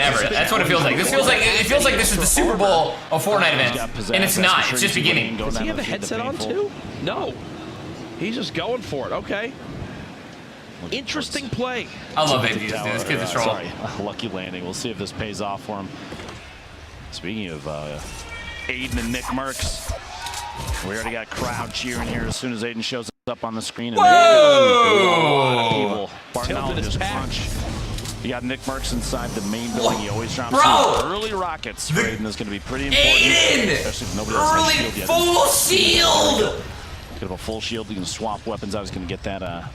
ever. That's what it feels like. This feels like this is the Super Bowl of Fortnite events, and it's not. It's just beginning. Does he have a headset on too? No. He's just going for it. Okay. Interesting play. I love it. This kid's a troll. Sorry, lucky landing. We'll see if this pays off for him. Speaking of Aiden and Nick Merckx, we already got a crowd cheering here as soon as Aiden shows up on the screen. And Whoa! Barnell just punch. You got Nick Merckx inside the main building. He always drops some early rockets for Aiden is going to be pretty important. Aiden! Especially if nobody else has shield yet. Full shield! Could have a full shield. You can swap weapons out. He's going to get that a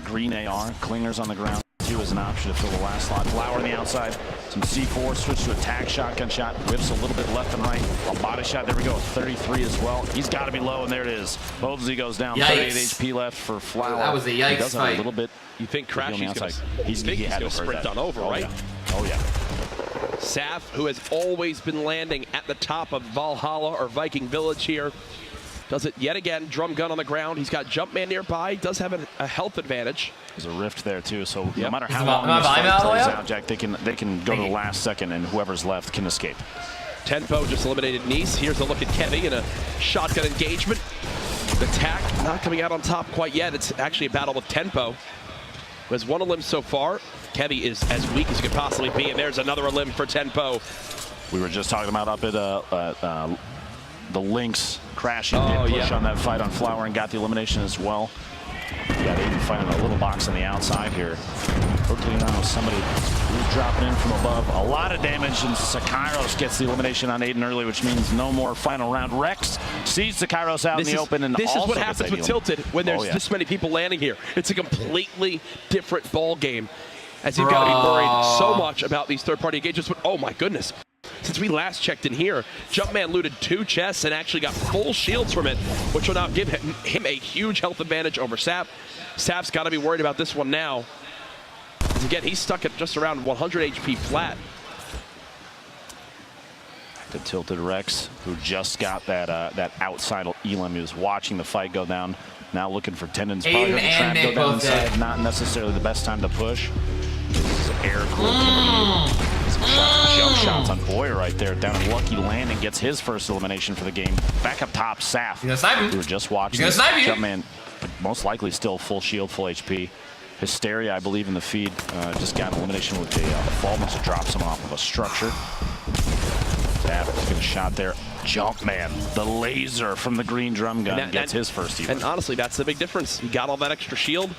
green AR. Clingers on the ground too as an option to fill the last slot. Flower on the outside. Some C4. Switch to attack. Shotgun shot. Whips a little bit left and right. A body shot. There we go. 33 as well. He's got to be low, and there it is. Bothsy goes down. Yikes. 38 HP left for Flower. That was a yikes he does fight. Have a little bit. You think Crashy's going to sprint on over, right? Yeah. Oh, yeah. Saf, who has always been landing at the top of Valhalla or Viking Village here, does it yet again. Drum gun on the ground. He's got Jumpman nearby. Does have a health advantage. There's a rift there too, so no matter how long this fight plays out, out, Jack, they can go to the last second, and whoever's left can escape. Tenpo just eliminated Nice. Here's a look at Kevy in a shotgun engagement. The tack not coming out on top quite yet. It's actually a battle with Tenpo, who has one elim so far. Kevy is as weak as he could possibly be, and there's another elim for Tenpo. We were just talking about up at the Lynx crashing did push on that fight on Flower and got the elimination as well. You got Aiden fighting a little box on the outside here. Hopefully now somebody who's dropping in from above. A lot of damage, and Sakairos gets the elimination on Aiden early, which means no more final round. Rex sees Sakairos out in the open, and this is what happens with Tilted when there's this many people landing here. It's a completely different ball game, as you've got to be worried so much about these third-party engagements. But oh my goodness. Since we last checked in here, Jumpman looted 2 chests and actually got full shields from it, which will now give him a huge health advantage over Saf. Saf's got to be worried about this one now. As again, he's stuck at just around 100 HP flat. The Tilted Rex, who just got that outside elim, he was watching the fight go down. Now looking for tendons. Probably going to try and go down inside. Not necessarily the best time to push. This is air jump shots on Boyer right there. Down at Lucky Landing gets his first elimination for the game. Back up top, Saf. He's gonna snipe him. We were just watching. He's gonna snipe you. Jumpman, most likely still full shield, full HP. Hysteria, I believe, in the feed. Just got an elimination with a fall. Must have dropped someone off of a structure. Saf getting a shot there. Jumpman, the laser from the green drum gun, gets his first even. And honestly, that's the big difference. He got all that extra shield,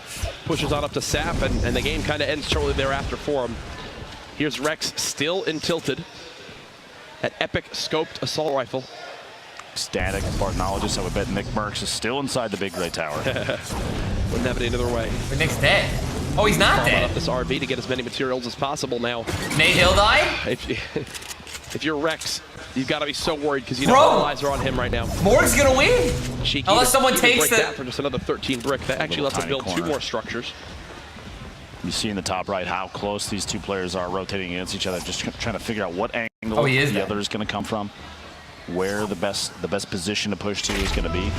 pushes on up to Saf, and the game kind of ends shortly thereafter for him. Here's Rex still in Tilted. That epic scoped assault rifle. Static Bartnologist, I would bet Nick Merckx is still inside the big gray tower. Wouldn't have it any other way. But Nick's dead. Oh, he's not dead. Up this RV to get as many materials as possible now. Nate Hill died? If you're Rex, you've got to be so worried because you know all eyes are on him right now. Morg's gonna win. Cheeky, unless someone takes that for just another 13 brick. That actually lets him build 2 more structures. You see in the top right how close these two players are rotating against each other, just trying to figure out what angle the other is going to come from, where the best position to push to is going to be.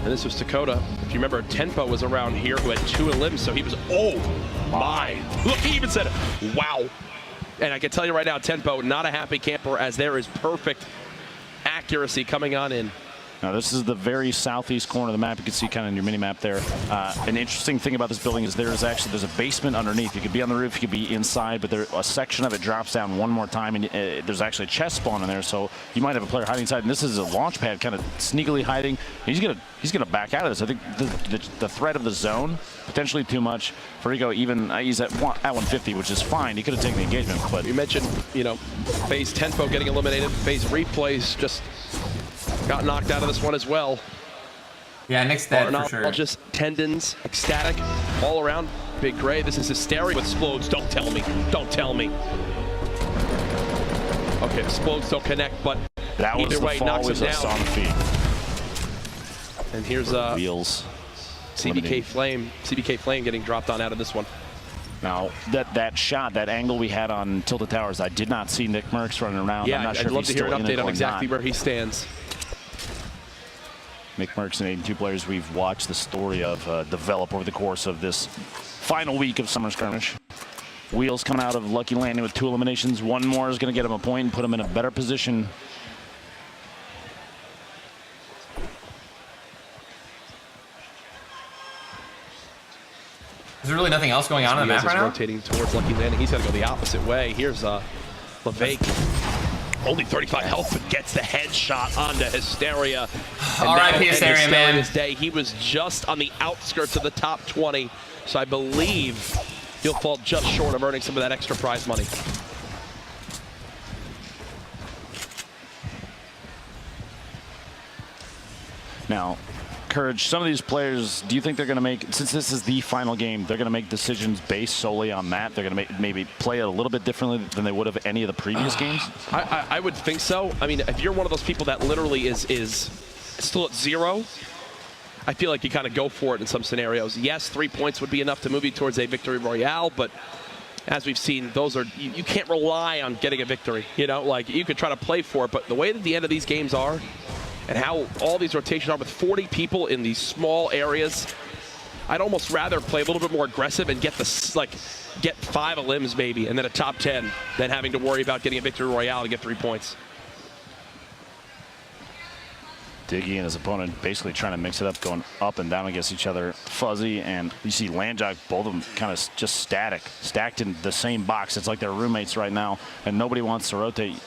And this was Dakota. If you remember, Tenpo was around here who had 2 elims, so he was, oh my. Look, he even said it. Wow. And I can tell you right now, Tenpo, not a happy camper, as there is perfect accuracy coming on in. Now this is the very southeast corner of the map. You can see kind of in your mini map there. An interesting thing about this building is there's a basement underneath. You could be on the roof, you could be inside, but a section of it drops down one more time, and there's actually a chest spawn in there. So you might have a player hiding inside, and this is a launch pad kind of sneakily hiding. He's gonna back out of this. I think the threat of the zone potentially too much for Rico. Even he's at 150, which is fine. He could have taken the engagement, but you mentioned FaZe Tenpo getting eliminated. FaZe Replays just got knocked out of this one as well. Yeah, Nick's dead for sure. Just tendons, ecstatic, all around. Big Gray, this is hysteria with Explodes. Don't tell me. Don't tell me. Okay, Explodes don't connect, but that was either way, knocks him down. On the feet. And here's Wheels. CBK Flame getting dropped on out of this one. Now, that shot, that angle we had on Tilted Towers, I did not see Nick Merckx running around. Yeah, I'm not sure I'd love to hear an update on exactly where he stands. Nick Merckx and Aiden, 2 players we've watched the story of develop over the course of this final week of Summer Skirmish. Wheels coming out of Lucky Landing with 2 eliminations. One more is going to get him a point and put him in a better position. Is there really nothing else going on in the map right now? Rotating towards Lucky Landing. He's got to go the opposite way. Here's LeVake. Only 35 health, but gets the headshot onto Hysteria. R.I.P. Hysteria, man. Day. He was just on the outskirts of the top 20, so I believe he'll fall just short of earning some of that extra prize money. Now, Courage, some of these players, do you think they're going to make, since this is the final game, they're going to make decisions based solely on that? They're going to maybe play it a little bit differently than they would have any of the previous games? I would think so. I mean, if you're one of those people that literally is still at 0, I feel like you kind of go for it in some scenarios. Yes, 3 points would be enough to move you towards a victory royale, but as we've seen, those are, you can't rely on getting a victory. You know, like you could try to play for it, but the way that the end of these games are, and how all these rotations are with 40 people in these small areas, I'd almost rather play a little bit more aggressive and get get 5 elims maybe, and then a top 10, than having to worry about getting a victory royale to get 3 points. Diggy and his opponent basically trying to mix it up, going up and down against each other. Fuzzy and you see Landjog, both of them kind of just stacked in the same box. It's like they're roommates right now, and nobody wants to rotate.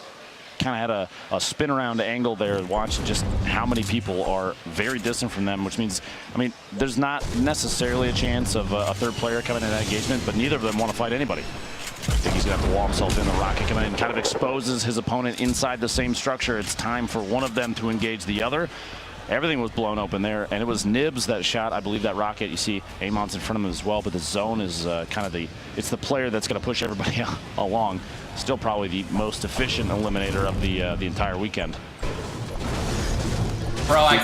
Kind of had a spin around angle there, watching just how many people are very distant from them, which means, I mean, there's not necessarily a chance of a third player coming in that engagement, but neither of them want to fight anybody. I think he's going to have to wall himself in. The rocket coming in kind of exposes his opponent inside the same structure. It's time for one of them to engage the other. Everything was blown open there, and it was Nibs that shot, I believe, that rocket. You see Amon's in front of him as well, but the zone is kind of it's the player that's going to push everybody along. Still probably the most efficient eliminator of the entire weekend. Bro, I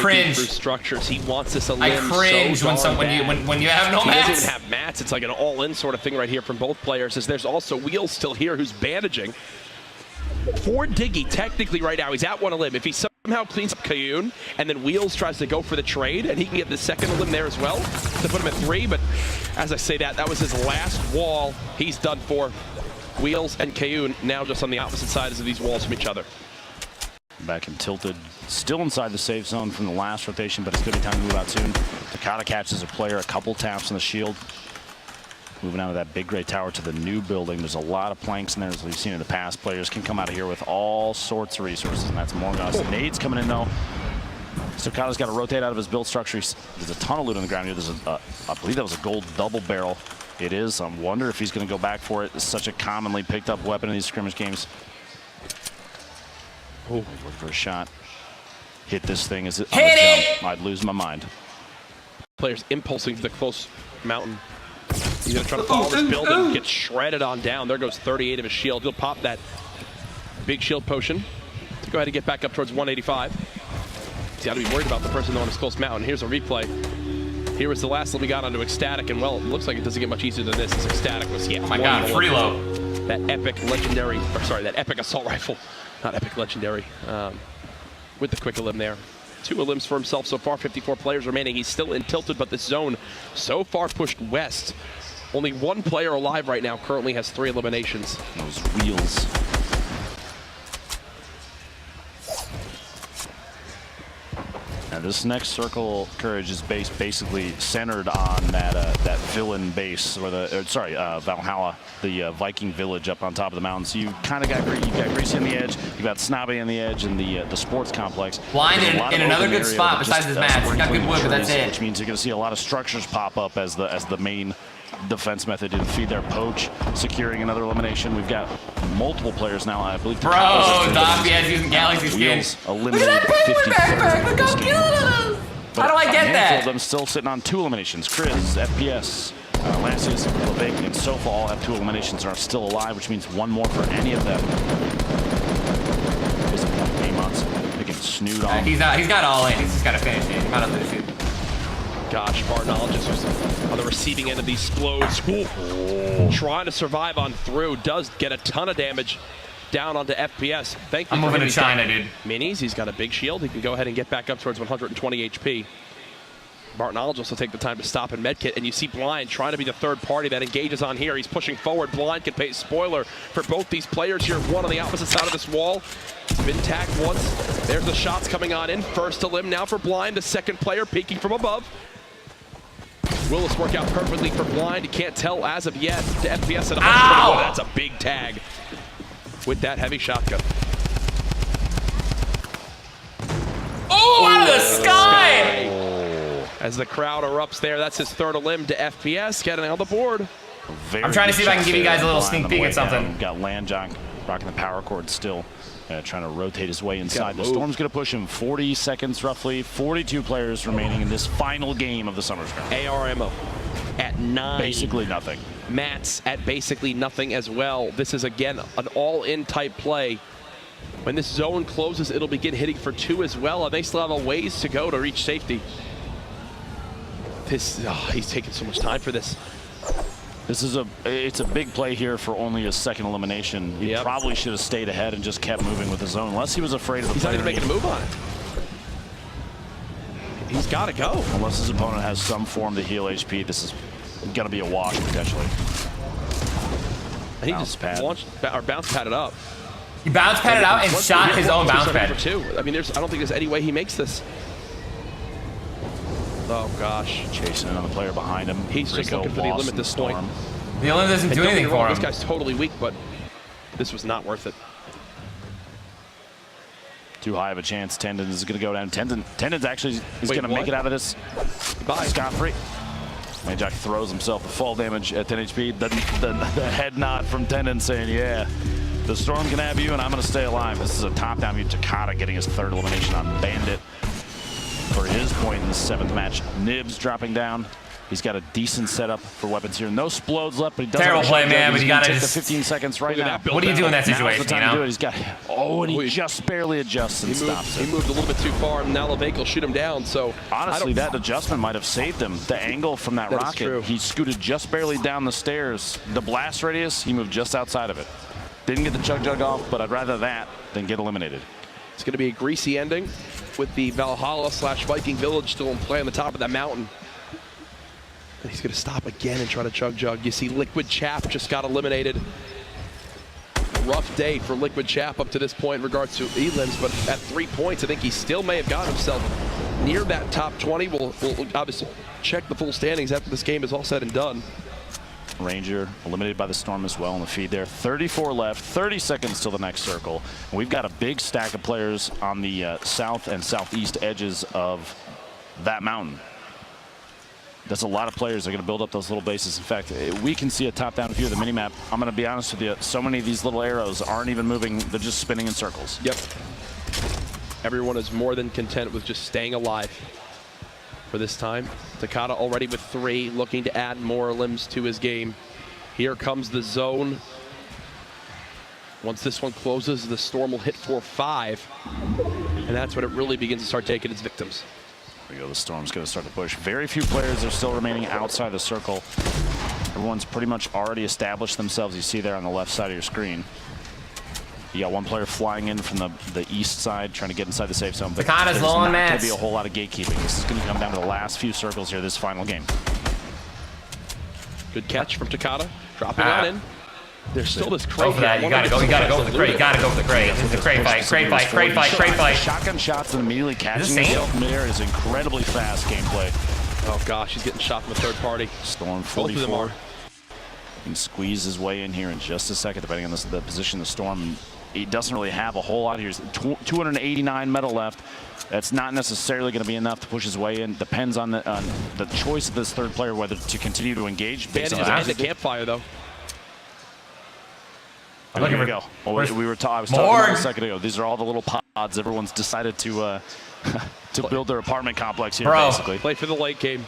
cringe. Through structures, he wants this elim. I cringe so when you have no mats. He doesn't even have mats. It's like an all-in sort of thing right here from both players. As there's also Wheels still here, who's bandaging. For Diggy, technically right now, he's at 1 elim. If he somehow cleans up Kayun, and then Wheels tries to go for the trade, and he can get the 2nd elim there as well to put him at 3. But as I say that was his last wall. He's done for. Wheels and Kayun now just on the opposite sides of these walls from each other. Back and tilted, still inside the safe zone from the last rotation, but it's going to be time to move out soon. Takata catches a player, a couple taps on the shield. Moving out of that big gray tower to the new building. There's a lot of planks in there, as we've seen in the past. Players can come out of here with all sorts of resources, and that's Morgoth. Nades coming in, though. Takata's got to rotate out of his build structure. There's a ton of loot on the ground here. There's I believe that was a gold double barrel. It is. I wonder if he's going to go back for it. It's such a commonly picked up weapon in these skirmish games. Oh, look for a shot. Hit this thing. Is it on the jump? I'd lose my mind. Players impulsing to the close mountain. He's going to try to follow this building, get shredded on down. There goes 38 of his shield. He'll pop that big shield potion to go ahead and get back up towards 185. He's got to be worried about the person on this close mountain. Here's a replay. Here was the last one we got onto Ecstatic, and well, it looks like it doesn't get much easier than this. This Ecstatic was, yeah. Oh my God, freelo. That epic legendary, or sorry, that epic assault rifle. Not epic legendary, with the quick elim there. 2 elims for himself so far, 54 players remaining. He's still in tilted, but this zone so far pushed west. Only 1 player alive right now, currently has 3 eliminations. Those Wheels. Now this next circle, Courage, is basically centered on that villain base, or Valhalla, the Viking village up on top of the mountain. So you kind of got Greasy on the edge, you got Snobby on the edge, and the sports complex. Blind in another good spot besides his mats. He's got good wood, but that's it. Which means you're going to see a lot of structures pop up as the main defense method to feed their poach, securing another elimination. We've got multiple players now, I believe. Bro, Doppy using Galaxy skins. Eliminated 53rd. Look how cute it is. How do I get that? A handful of them still sitting on 2 eliminations. Chris, FPS, Lancius, LeVake, and Sofa all have 2 eliminations and are still alive, which means 1 more for any of them. Is Amon's picking Snood on. He's got all in. He's just got to finish it. Not up to the shoot. Gosh, Bartnologist was on the receiving end of these explodes. Trying to survive on through. Does get a ton of damage down onto FPS. Thank you. I'm moving to China, dude. Minis, he's got a big shield. He can go ahead and get back up towards 120 HP. Bartonologist also take the time to stop and medkit, and you see Blind trying to be the third party that engages on here. He's pushing forward. Blind can pay spoiler for both these players here. One on the opposite side of this wall. Been tagged once. There's the shots coming on in. First to limb now for Blind. The second player peeking from above. Will this work out perfectly for Blind? You can't tell as of yet. The FPS at 121. That's a big tag with that heavy shotgun. Oh, out of the sky! As the crowd erupts there, that's his third limb to FPS, getting on the board. I'm trying to see if I can give you guys a little sneak peek at something. We've got Landjock rocking the power cord still, trying to rotate his way inside. The Storm's going to push him 40 seconds roughly. 42 players remaining in this final game of the Summer Skirmish. ARMO at 9. Basically nothing. Mats at basically nothing as well. This is, again, an all-in type play. When this zone closes, it'll begin hitting for 2 as well, and they still have a ways to go to reach safety. He's taking so much time for this. It's a big play here for only a second elimination. He probably should have stayed ahead and just kept moving with his zone, unless he was afraid of the player. He's not even making a move on it. He's got to go. Unless his opponent has some form to heal HP, this is going to be a wash potentially. And he just bounce padded up. He bounce padded out and shot his own bounce pad. I mean, I don't think there's any way he makes this. Oh gosh. Chasing in on the player behind him. He's just looking for the limit at this point. The limit doesn't do anything for him. This guy's totally weak, but this was not worth it. Too high of a chance. Tendon is going to go down. Tendon's actually going to make it out of this scot-free. Landjock throws himself the fall damage at 10 HP. The head nod from Tendon saying, yeah, the Storm can have you and I'm going to stay alive. This is a top-down view. Takata getting his third elimination on Bandit for his point in the 7th match. Nibs dropping down. He's got a decent setup for weapons here. No splodes left, but he doesn't. Terrible play, man, but you got to take just the 15 seconds right now. What do you do in that situation, you know? He's got, and he just barely adjusts and stops it. He moved a little bit too far, and now Levake will shoot him down. So honestly, that adjustment might have saved him. The angle from that rocket, he scooted just barely down the stairs. The blast radius, he moved just outside of it. Didn't get the chug jug off, but I'd rather that than get eliminated. It's going to be a greasy ending with the Valhalla/Viking Village still in play on the top of that mountain. And he's going to stop again and try to chug jug. You see Liquid Chap just got eliminated. Rough day for Liquid Chap up to this point in regards to elims, but at 3 points, I think he still may have got himself near that top 20. We'll obviously check the full standings after this game is all said and done. Ranger eliminated by the Storm as well in the feed there. 34 left, 30 seconds till the next circle. And we've got a big stack of players on the south and southeast edges of that mountain. That's a lot of players that are going to build up those little bases. In fact, we can see a top-down view of the minimap. I'm going to be honest with you, so many of these little arrows aren't even moving. They're just spinning in circles. Yep. Everyone is more than content with just staying alive for this time. Takata already with 3, looking to add more limbs to his game. Here comes the zone. Once this one closes, the Storm will hit for 5. And that's when it really begins to start taking its victims. There we go, the Storm's going to start to push. Very few players are still remaining outside the circle. Everyone's pretty much already established themselves. You see there on the left side of your screen. You got one player flying in from the east side, trying to get inside the safe zone. But Takata's low on there's not going mats. to be a whole lot of gatekeeping. This is going to come down to the last few circles here, this final game. Good catch from Takata, dropping on in. There's still this crate. Go for that. You gotta go for the crate. You gotta go for the crate. This is a crate fight. Crate fight. Shotgun shots and immediately catching himself midair is incredibly fast gameplay. Oh gosh, he's getting shot from a third party. Storm Both of them 44. are. He can squeeze his way in here in just a second, depending on the position of the Storm. He doesn't really have a whole lot here. 289 metal left. That's not necessarily going to be enough to push his way in. Depends on the choice of this third player whether to continue to engage. Bandit just had the campfire though. There we go. Well, I was talking about a second ago. These are all the little pods. Everyone's decided to to build their apartment complex here, basically. Play for the late game.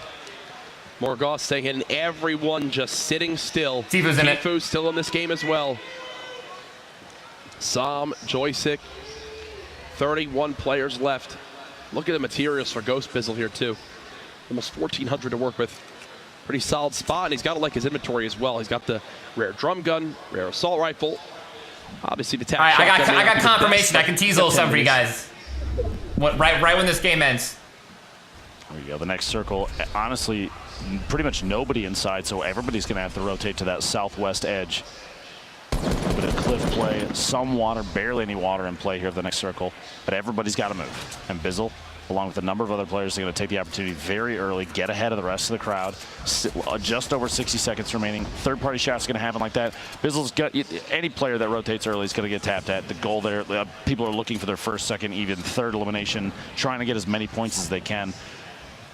Morgoth staying in, and everyone just sitting still. Tifu's in it. Tifu's still in this game as well. Sam, Joystick, 31 players left. Look at the materials for Ghost Bizzle here too. Almost 1,400 to work with. Pretty solid spot, and he's got like his inventory as well. He's got the rare drum gun, rare assault rifle. Obviously the tap. All right, I got confirmation. I can tease a little something for you guys. Right when this game ends. There you go. The next circle, honestly, pretty much nobody inside, so everybody's going to have to rotate to that southwest edge. A bit of cliff play, some water, barely any water in play here for the next circle, but everybody's got to move. And Bizzle, along with a number of other players, are going to take the opportunity very early, get ahead of the rest of the crowd. Just over 60 seconds remaining. Third-party shots going to happen like that. Bizzle's got any player that rotates early is going to get tapped at. The goal there, people are looking for their first, second, even third elimination, trying to get as many points as they can.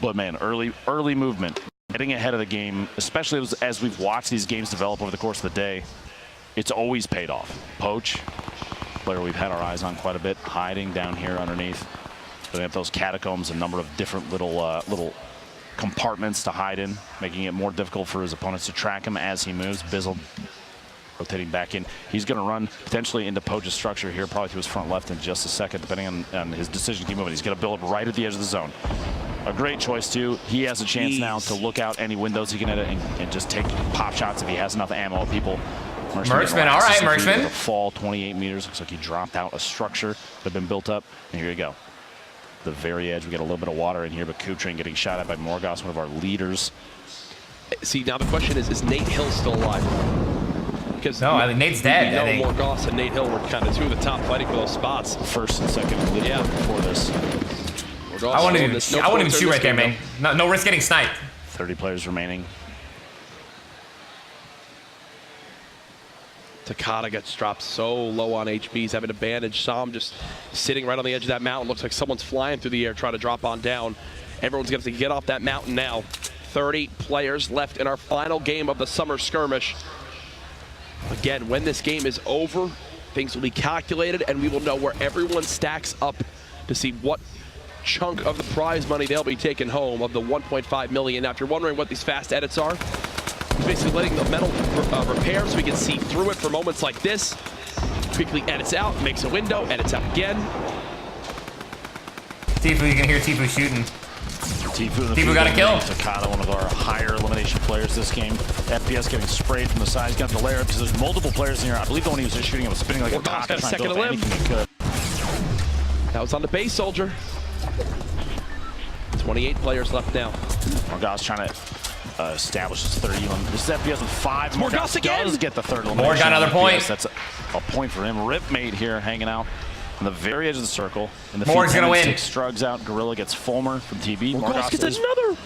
But man, early movement, getting ahead of the game, especially as we've watched these games develop over the course of the day, it's always paid off. Poach, player we've had our eyes on quite a bit, hiding down here underneath. They have those catacombs, a number of different little compartments to hide in, making it more difficult for his opponents to track him as he moves. Bizzle rotating back in. He's going to run potentially into Poach's structure here, probably to his front left in just a second, depending on his decision to keep moving. He's going to build right at the edge of the zone. A great choice, too. He has a chance now to look out any windows he can edit and just take pop shots if he has enough ammo. People. Marksman, all right, Marksman. Fall 28 meters. Looks like he dropped out a structure that had been built up. And here you go. The very edge. We get a little bit of water in here, but Kutrin getting shot at by Morgos, one of our leaders. See, now the question is Nate Hill still alive? Because no, I think Nate's dead. I think Morgos and Nate Hill were kind of two of the top fighting for those spots. First and second before this. I wouldn't even shoot right there, man. No risk getting sniped. 30 players remaining. Takata gets dropped so low on HP. He's having to bandage. Sam just sitting right on the edge of that mountain. Looks like someone's flying through the air trying to drop on down. Everyone's going to have to get off that mountain now. 30 players left in our final game of the summer skirmish. Again, when this game is over, things will be calculated and we will know where everyone stacks up to see what chunk of the prize money they'll be taking home of the 1.5 million. Now, if you're wondering what these fast edits are, it's basically letting the metal repair so we can see through it for moments like this. Quickly edits out, makes a window, edits out again. Tifu, you can hear Tifu shooting. Tifu got a kill. Takata, one of our higher elimination players this game. FPS getting sprayed from the side. He's got the layer up because there's multiple players in here. I believe the one he was just shooting was spinning like a top, got a second to live. Anything he could. That was on the base soldier. 28 players left now. Morgos trying to establish his 30 limit. This is FPS with 5. Morgos again does get the third elimination. More got another point. That's a point for him. Ripmate here hanging out on the very edge of the circle. And the Morg's gonna win. Strugs out. Gorilla gets Fulmer from TB. Morgos gets another.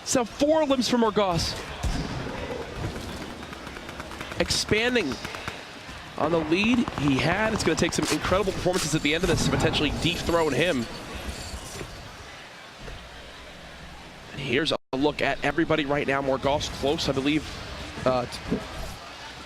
So 4 limbs for Morgos. Expanding on the lead he had. It's going to take some incredible performances at the end of this to potentially dethrone him. And here's a look at everybody right now. Morgos close, I believe,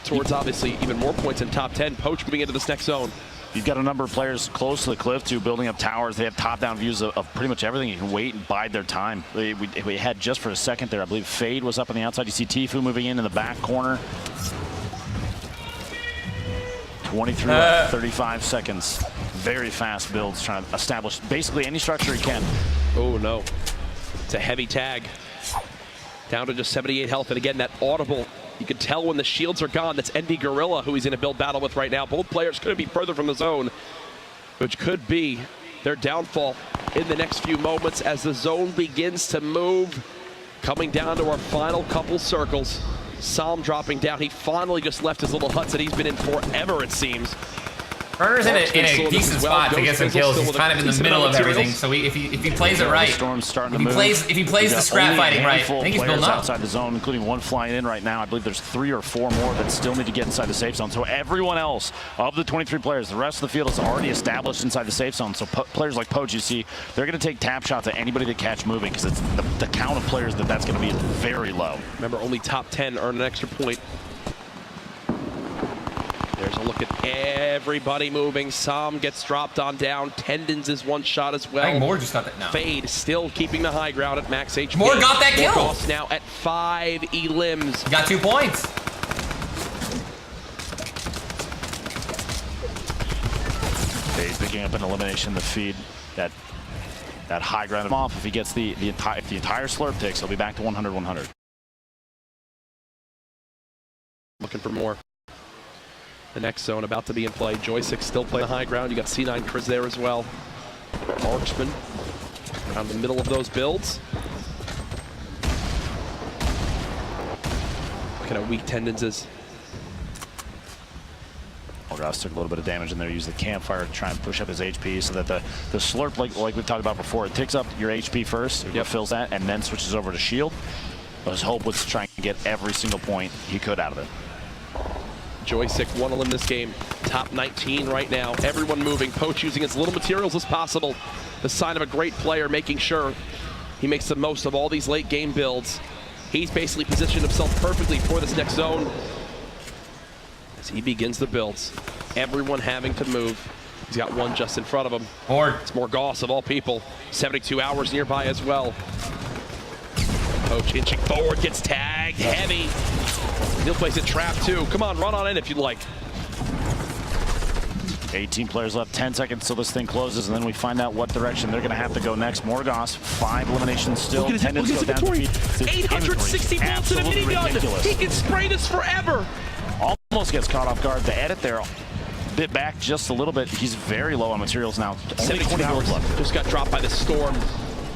towards obviously even more points in top 10. Poach moving into this next zone. You've got a number of players close to the cliff, too, building up towers. They have top-down views of pretty much everything. You can wait and bide their time. We had just for a second there, I believe Fade was up on the outside. You see Tifu moving in the back corner. 23 left, 35 seconds. Very fast builds, trying to establish basically any structure he can. Oh, no. It's a heavy tag. Down to just 78 health. And again, that audible, you can tell when the shields are gone. That's ND Gorilla, who he's in a build battle with right now. Both players could be further from the zone, which could be their downfall in the next few moments as the zone begins to move. Coming down to our final couple circles. Sam dropping down. He finally just left his little huts that he's been in forever, it seems. Burner's in a decent spot to get some kills. He's kind of in the middle of everything. So if he plays it right, if he plays the scrap fighting right, I think he's building up. Outside the zone, including one flying in right now. I believe there's 3 or 4 more that still need to get inside the safe zone. So everyone else of the 23 players, the rest of the field is already established inside the safe zone. So players like Poach, you see, they're going to take tap shots at anybody they catch moving because it's the count of players that's going to be very low. Remember, only top 10 earn an extra point. There's a look at everybody moving. Sam gets dropped on down. Tendons is one shot as well. I think Moore just got that now. Fade still keeping the high ground at max HP. Moore got that kill. Morgos now at 5 elims. He got 2 points. Fade picking up an elimination in the feed. That high ground off. If he gets if the entire slurp takes, he'll be back to 100-100. Looking for more. The next zone about to be in play. Joystick still playing the high ground. You got C9 Chris there as well. Marksman Around the middle of those builds. Look at how weak tendons is. Ross took a little bit of damage in there. Use the campfire to try and push up his HP so that the slurp, like we've talked about before, it takes up your HP first, it fills that, and then switches over to shield. But his hope was to try and get every single point he could out of it. Joystick won in this game. Top 19 right now. Everyone moving. Poach using as little materials as possible. The sign of a great player, making sure he makes the most of all these late game builds. He's basically positioned himself perfectly for this next zone. As he begins the builds, everyone having to move. He's got one just in front of him. It's Morgoss of all people. 72 hours nearby as well. Poach inching forward, gets tagged heavy. He'll place a trap too. Come on, run on in if you'd like. 18 players left, 10 seconds till this thing closes, and then we find out what direction they're going to have to go next. Morgoss, 5 eliminations still. Look at his inventory. 860 volts in a minigun. He can spray this forever. Almost gets caught off guard. The edit there, bit back just a little bit. He's very low on materials now. Only 20 hours left. Just got dropped by the storm.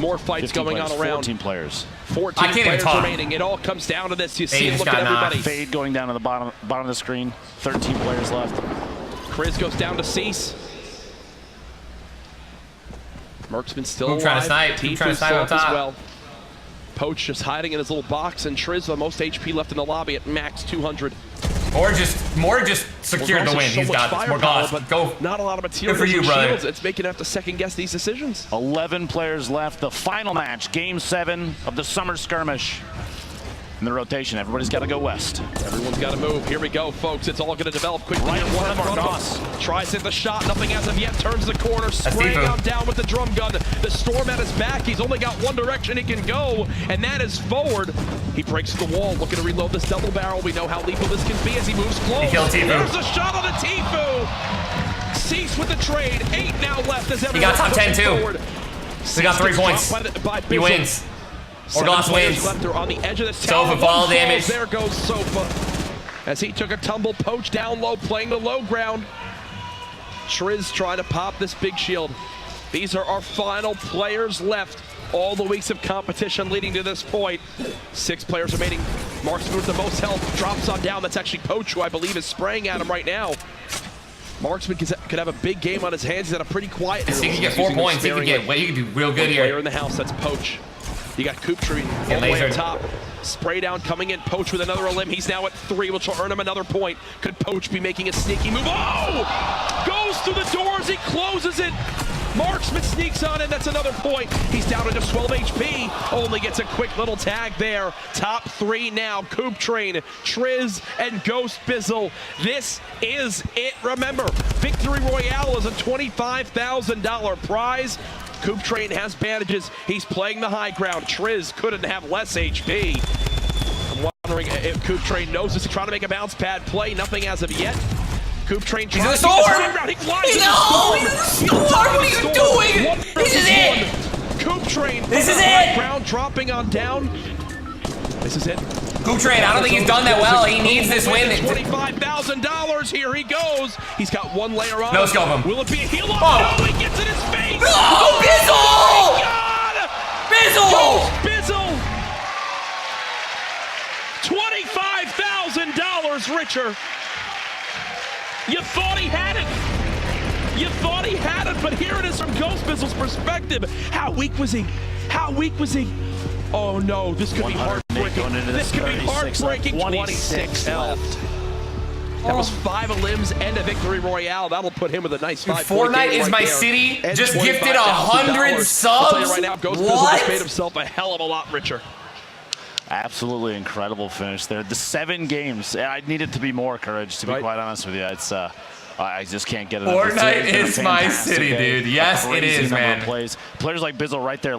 More fights going on around. 14 players. 14 players remaining. It all comes down to this. You see it, look at everybody. Fade going down to the bottom of the screen. 13 players left. Chris goes down to Cease. Marksman still alive. Trying to snipe. Trying to snipe on top. As well. Poach just hiding in his little box, and Trizva, most HP left in the lobby at max 200. More just secured the win. He's got this. Morgoss, but go. Not a lot of materials. Good for you, brother. Shields. It's making him have to second guess these decisions. 11 players left. The final match, Game 7 of the Summer Skirmish. In the rotation, everybody's got to go west. Everyone's got to move. Here we go, folks. It's all going to develop quickly. Right in front of Morgoss. Tries at the shot. Nothing as of yet. Turns the corner. Spraying on down with the drum gun. The storm at his back. He's only got one direction he can go, and that is forward. He breaks the wall. Looking to reload this double barrel. We know how lethal this can be as he moves close. He killed Tifu. There's a shot on the Tifu. Cease with the trade. 8 now left as everyone. He got top 10 too. He got 3 points. He wins. Morgoss wins. Left her on the edge of the Sofa fall damage. There goes Sofa. As he took a tumble, Poach down low, playing the low ground. Triz trying to pop this big shield. These are our final players left. All the weeks of competition leading to this point. 6 players remaining. Marksman with the most health drops on down. That's actually Poach, who I believe is spraying at him right now. Marksman could have a big game on his hands. He's had a pretty quiet. He can get 4 points. He can do real good here. Player in the house. That's Poach. You got Coop Tree all the way on top. Spray down coming in. Poach with another limb. He's now at 3, which will earn him another point. Could Poach be making a sneaky move? Oh! Goes through the doors. He closes it. Marksman sneaks on in. That's another point. He's down to just 12 HP. Only gets a quick little tag there. Top 3 now. Coop Train, Triz, and Ghost Bizzle. This is it. Remember, Victory Royale is a $25,000 prize. Coop Train has bandages. He's playing the high ground. Triz couldn't have less HP. I'm wondering if Coop Train knows this. He's trying to make a bounce pad play. Nothing as of yet. Coop Train trying to storm. He flies. No, he's in the storm. What are you doing? This is it. Coop Train. This is it. Ground dropping on down. This is it. Coop Train, I don't think he's done that well. He needs this win. $25,000. Here he goes. He's got 1 layer on. No scope him. Will it be a heal up? Oh. No, he gets in his face. No, Bizzle! Oh my God! Bizzle! Bizzle! $25,000 richer. You thought he had it. You thought he had it, but here it is from Ghost Bizzle's perspective. How weak was he? How weak was he? Oh no, this could be heartbreaking. This could be heartbreaking. 26 left. That was 5 limbs and a Victory Royale. That'll put him with a nice 5 point FORTNITE is my city. Just gifted 100 subs. I'll tell you right now, Ghost Bizzle made himself a hell of a lot richer. Absolutely incredible finish there. The 7 games. I needed to be more courage, to be quite honest with you. It's I just can't get it. FORTNITE is my city, dude. Yes, it is, man. Players like Bizzle right there.